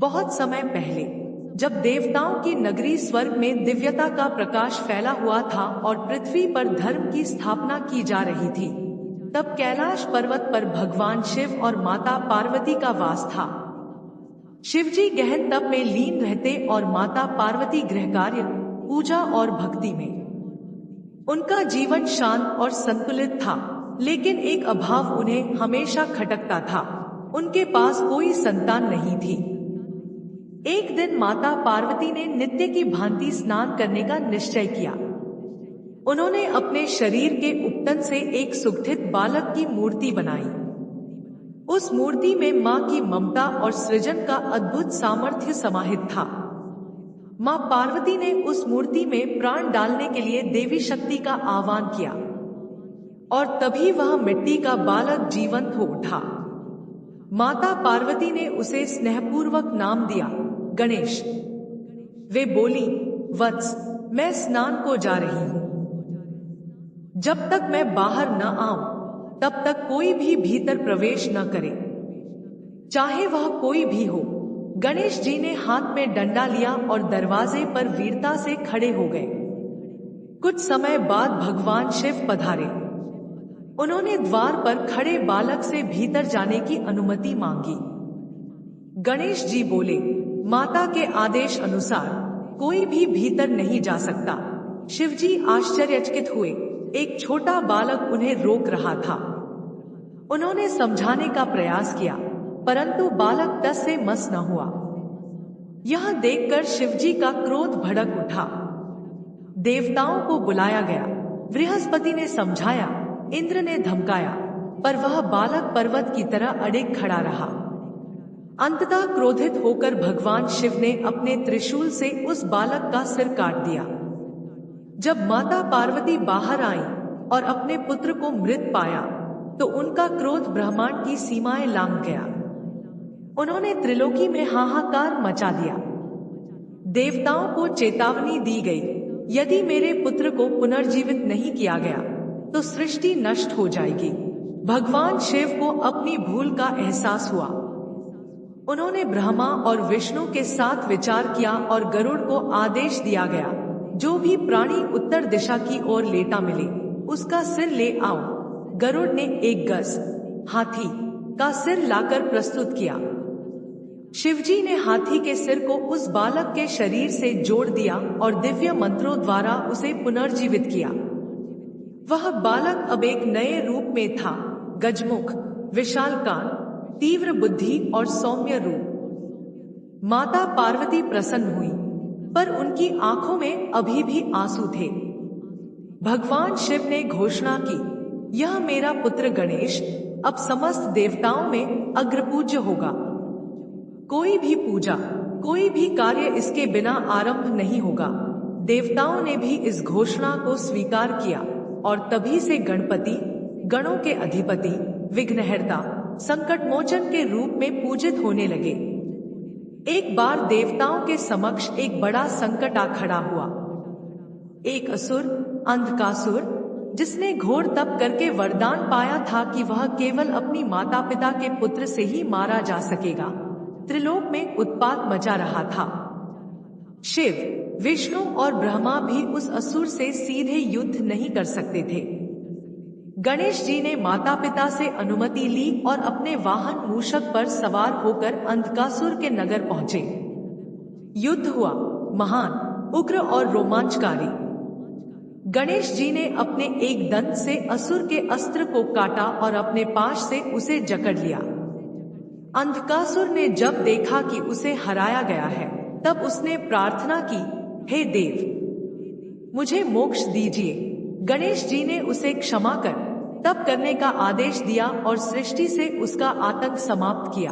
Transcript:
बहुत समय पहले, जब देवताओं की नगरी स्वर्ग में दिव्यता का प्रकाश फैला हुआ था और पृथ्वी पर धर्म की स्थापना की जा रही थी, तब कैलाश पर्वत पर भगवान शिव और माता पार्वती का वास था। शिवजी गहन तप में लीन रहते और माता पार्वती गृह कार्य, पूजा और भक्ति में। उनका जीवन शांत और संतुलित था, लेकिन एक अभाव उन्हें हमेशा खटकता था। उनके पास कोई संतान नहीं थी। एक दिन माता पार्वती ने नित्य की भांति स्नान करने का निश्चय किया। उन्होंने अपने शरीर के उपटन से एक सुगठित बालक की मूर्ति बनाई। उस मूर्ति में मां की ममता और सृजन का अद्भुत सामर्थ्य समाहित था। मां पार्वती ने उस मूर्ति में प्राण डालने के लिए देवी शक्ति का आह्वान किया, और तभी वह मिट्टी का बालक जीवंत हो उठा। माता पार्वती ने उसे स्नेहपूर्वक नाम दिया, गणेश। वे बोली, वत्स, मैं स्नान को जा रही हूं। जब तक मैं बाहर न आऊं, तब तक कोई भी भीतर प्रवेश न करे, चाहे वह कोई भी हो। गणेश जी ने हाथ में डंडा लिया और दरवाजे पर वीरता से खड़े हो गए। कुछ समय बाद भगवान शिव पधारे। उन्होंने द्वार पर खड़े बालक से भीतर जाने की अनुमति मांगी। गणेश जी बोले, माता के आदेश अनुसार कोई भी भीतर नहीं जा सकता। शिवजी आश्चर्यचकित हुए। एक छोटा बालक उन्हें रोक रहा था। उन्होंने समझाने का प्रयास किया, परंतु बालक टस से मस न हुआ। यह देखकर शिवजी का क्रोध भड़क उठा। देवताओं को बुलाया गया। बृहस्पति ने समझाया, इंद्र ने धमकाया, पर वह बालक पर्वत की तरह अड़िग खड़ा रहा। अंततः क्रोधित होकर भगवान शिव ने अपने त्रिशूल से उस बालक का सिर काट दिया। जब माता पार्वती बाहर आईं और अपने पुत्र को मृत पाया, तो उनका क्रोध ब्रह्मांड की सीमाएं लांघ गया। उन्होंने त्रिलोकी में हाहाकार मचा दिया। देवताओं को चेतावनी दी गई, यदि मेरे पुत्र को पुनर्जीवित नहीं किया गया, तो सृष्टि नष्ट हो जाएगी। भगवान शिव को अपनी भूल का एहसास हुआ। उन्होंने ब्रह्मा और विष्णु के साथ विचार किया और गरुड़ को आदेश दिया गया, जो भी प्राणी उत्तर दिशा की ओर लेटा मिले, उसका सिर ले आओ। गरुड़ ने एक गज हाथी का सिर लाकर प्रस्तुत किया। शिवजी ने हाथी के सिर को उस बालक के शरीर से जोड़ दिया और दिव्य मंत्रों द्वारा उसे पुनर्जीवित किया। वह बालक अब एक नए रूप में था, गजमुख, विशाल कान, तीव्र बुद्धि और सौम्य रूप। माता पार्वती प्रसन्न हुई, पर उनकी आंखों में अभी भी आंसू थे। भगवान शिव ने घोषणा की, यह मेरा पुत्र गणेश अब समस्त देवताओं में अग्रपूज्य होगा। कोई भी पूजा, कोई भी कार्य इसके बिना आरंभ नहीं होगा। देवताओं ने भी इस घोषणा को स्वीकार किया, और तभी से गणपति, गणों के अधिपति, विघ्नहर्ता, संकटमोचन के रूप में पूजित होने लगे। एक बार देवताओं के समक्ष एक बड़ा संकट आ खड़ा हुआ। एक असुर, अंधकासुर, जिसने घोर तप करके वरदान पाया था कि वह केवल अपनी माता पिता के पुत्र से ही मारा जा सकेगा, त्रिलोक में उत्पात मचा रहा था। शिव, विष्णु और ब्रह्मा भी उस असुर से सीधे युद्ध नहीं कर सकते थे। गणेश जी ने माता पिता से अनुमति ली और अपने वाहन मूषक पर सवार होकर अंधकासुर के नगर पहुंचे। युद्ध हुआ, महान, उग्र और रोमांचकारी। गणेश जी ने अपने एक दंत से असुर के अस्त्र को काटा और अपने पाश से उसे जकड़ लिया। अंधकासुर ने जब देखा कि उसे हराया गया है, तब उसने प्रार्थना की, हे देव, मुझे मोक्ष दीजिए। गणेश जी ने उसे क्षमा कर तप करने का आदेश दिया और सृष्टि से उसका आतंक समाप्त किया।